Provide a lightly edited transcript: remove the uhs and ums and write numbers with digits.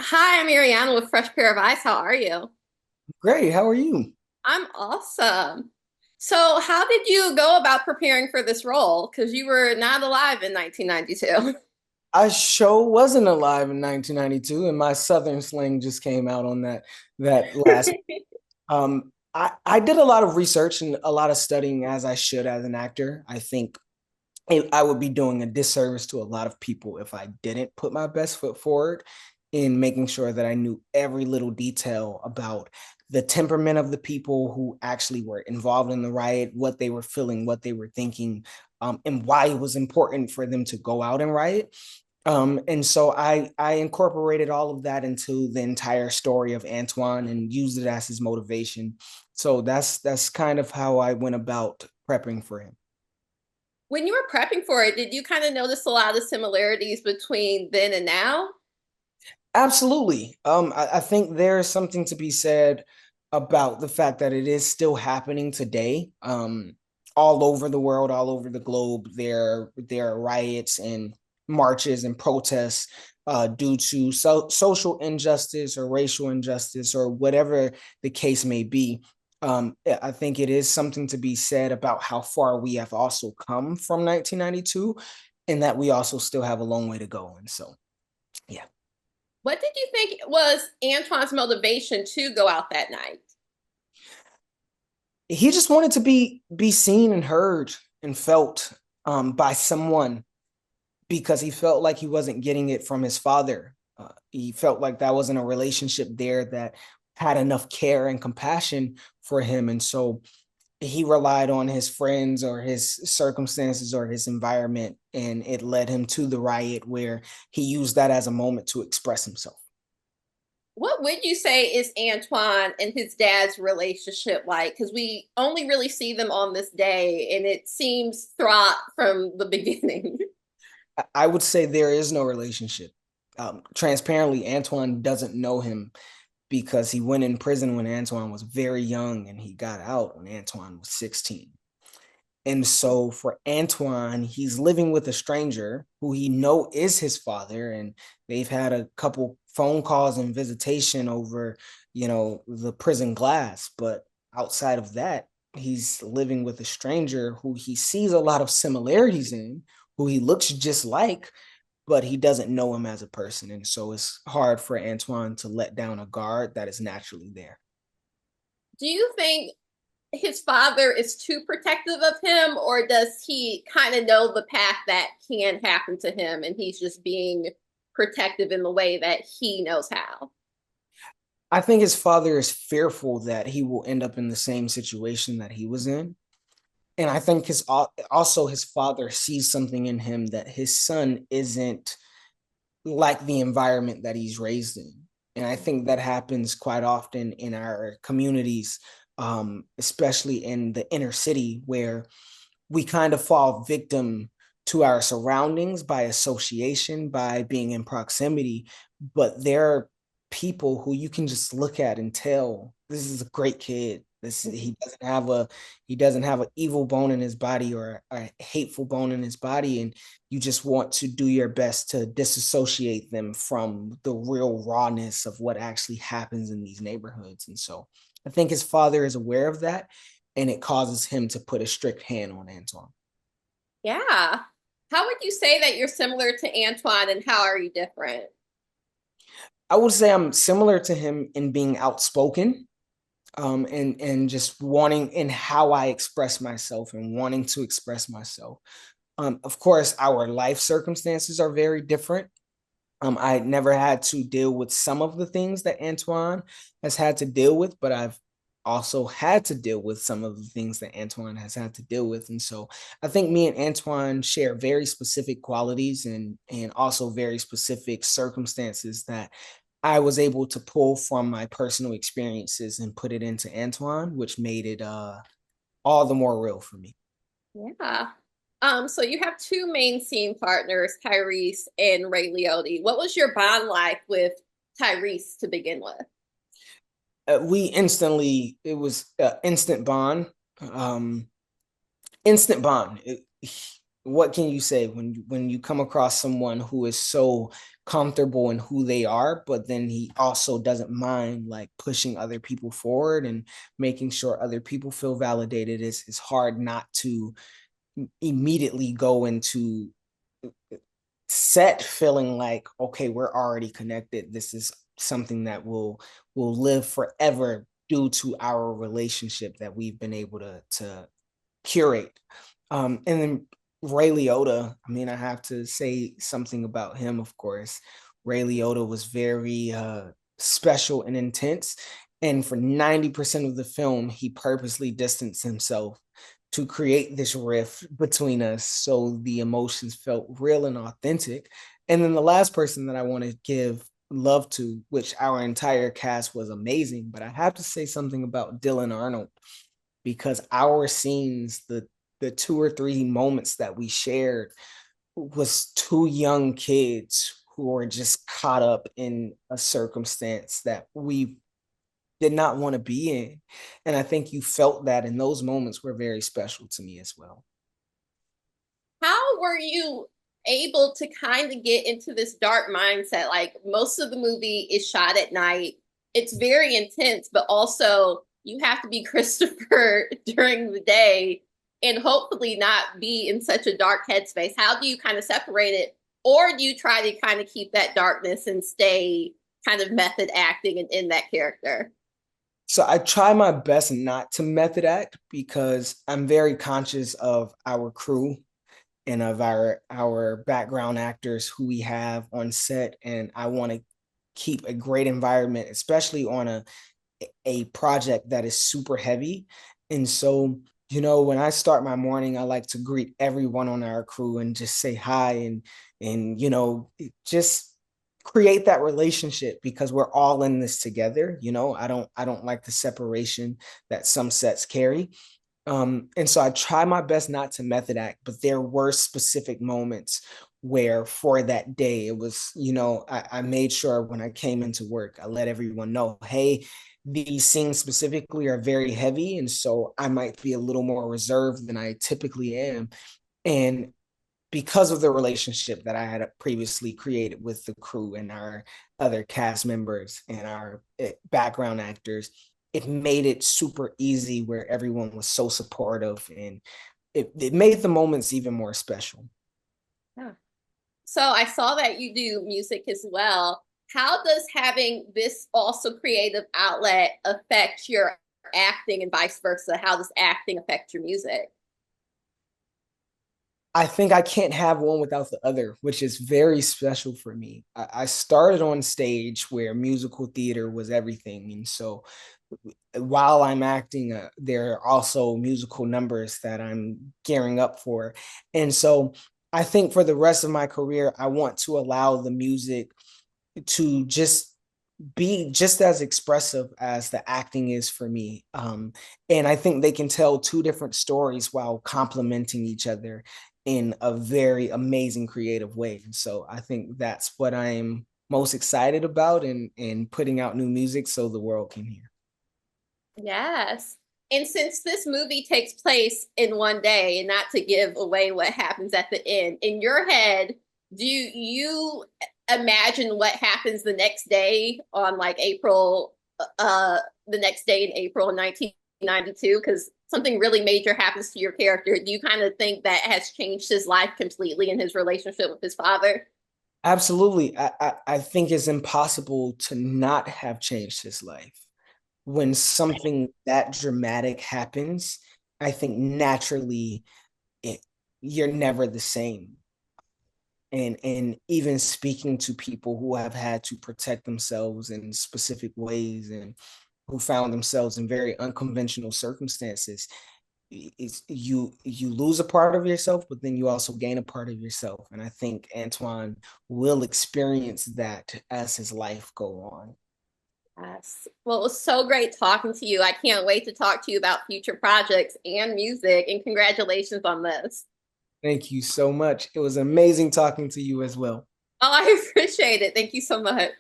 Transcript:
Hi, I'm Ariana with Fresh Pair of Eyes. How are you? Great. How are you? I'm awesome. So, how did you go about preparing for this role? Because you were not alive in 1992. I sure wasn't alive in 1992, and my Southern slang just came out on that last. I did a lot of research and a lot of studying as I should as an actor. I think I would be doing a disservice to a lot of people if I didn't put my best foot forward in making sure that I knew every little detail about the temperament of the people who actually were involved in the riot, what they were feeling, what they were thinking, and why it was important for them to go out and riot. And so I incorporated all of that into the entire story of Antoine and used it as his motivation. So that's kind of how I went about prepping for him. When you were prepping for it, did you kind of notice a lot of similarities between then and now? Absolutely. I think there is something to be said about the fact that it is still happening today. All over the world, all over the globe, there are riots and marches and protests due to social injustice or racial injustice or whatever the case may be. I think it is something to be said about how far we have also come from 1992, and that we also still have a long way to go. And so, yeah. What did you think was Antoine's motivation to go out that night? He just wanted to be seen and heard and felt by someone because he felt like he wasn't getting it from his father. He felt like that wasn't a relationship there that had enough care and compassion for him, and so he relied on his friends or his circumstances or his environment, and it led him to the riot where he used that as a moment to express himself. What would you say is Antoine and his dad's relationship like? Because we only really see them on this day, and it seems fraught from the beginning. I would say there is no relationship. Transparently, Antoine doesn't know him because he went in prison when Antoine was very young and he got out when Antoine was 16. And so for Antoine, he's living with a stranger who he know is his father, and they've had a couple phone calls and visitation over, the prison glass. But outside of that, he's living with a stranger who he sees a lot of similarities in, who he looks just like, but he doesn't know him as a person. And so it's hard for Antoine to let down a guard that is naturally there. Do you think his father is too protective of him, or does he kind of know the path that can happen to him and he's just being protective in the way that he knows how? I think his father is fearful that he will end up in the same situation that he was in. And I think also his father sees something in him that his son isn't like the environment that he's raised in. And I think that happens quite often in our communities, especially in the inner city, where we kind of fall victim to our surroundings by association, by being in proximity. But there are people who you can just look at and tell this is a great kid. This he doesn't have an evil bone in his body or a hateful bone in his body, and you just want to do your best to disassociate them from the real rawness of what actually happens in these neighborhoods. And so I think his father is aware of that, and it causes him to put a strict hand on Antoine. Yeah. How would you say that you're similar to Antoine and how are you different? I would say I'm similar to him in being outspoken, and just wanting in how I express myself and wanting to express myself. Of course, our life circumstances are very different. I never had to deal with some of the things that Antoine has had to deal with, but I've also had to deal with some of the things that Antoine has had to deal with. And so I think me and Antoine share very specific qualities and also very specific circumstances that I was able to pull from my personal experiences and put it into Antoine, which made it all the more real for me. Yeah. So you have two main scene partners, Tyrese and Ray Liotta. What was your bond like with Tyrese to begin with? We instantly it was instant bond. Um, instant bond. what can you say when you come across someone who is so comfortable in who they are, but then he also doesn't mind like pushing other people forward and making sure other people feel validated. It's hard not to immediately go into set feeling like, okay, we're already connected. This is something that will live forever due to our relationship that we've been able to curate. And then Ray Liotta, I mean, I have to say something about him, of course. Ray Liotta was very special and intense. And for 90% of the film, he purposely distanced himself to create this rift between us so the emotions felt real and authentic. And then the last person that I want to give love to, which our entire cast was amazing, but I have to say something about Dylan Arnold because our scenes, the two or three moments that we shared was two young kids who were just caught up in a circumstance that we did not want to be in. And I think you felt that, and those moments were very special to me as well. How were you able to kind of get into this dark mindset? Like most of the movie is shot at night. It's very intense, but also you have to be Christopher during the day and hopefully not be in such a dark headspace. How do you kind of separate it? Or do you try to kind of keep that darkness and stay kind of method acting in that character? So I try my best not to method act because I'm very conscious of our crew and of our background actors who we have on set, and I want to keep a great environment, especially on a project that is super heavy. And so, when I start my morning, I like to greet everyone on our crew and just say hi and just create that relationship because we're all in this together. I don't like the separation that some sets carry. And so I try my best not to method act, but there were specific moments where for that day it was, I made sure when I came into work, I let everyone know, hey, these scenes specifically are very heavy. And so I might be a little more reserved than I typically am. And because of the relationship that I had previously created with the crew and our other cast members and our background actors, it made it super easy where everyone was so supportive and it made the moments even more special. Yeah. So I saw that you do music as well. How does having this also creative outlet affect your acting and vice versa? How does acting affect your music? I think I can't have one without the other, which is very special for me. I started on stage where musical theater was everything. And so while I'm acting, there are also musical numbers that I'm gearing up for. And so I think for the rest of my career, I want to allow the music to just be just as expressive as the acting is for me. And I think they can tell two different stories while complementing each other in a very amazing creative way. And so I think that's what I'm most excited about in putting out new music so the world can hear. Yes. And since this movie takes place in one day, and not to give away what happens at the end, in your head, do you imagine what happens the next day on like April, the next day in April 1992? Because something really major happens to your character. Do you kind of think that has changed his life completely in his relationship with his father? Absolutely. I think it's impossible to not have changed his life. When something that dramatic happens, I think naturally it, you're never the same. And even speaking to people who have had to protect themselves in specific ways and who found themselves in very unconventional circumstances, it's you lose a part of yourself, but then you also gain a part of yourself. And I think Antoine will experience that as his life go on. Yes. Well, it was so great talking to you. I can't wait to talk to you about future projects and music, and congratulations on this. Thank you so much. It was amazing talking to you as well. Oh, I appreciate it. Thank you so much.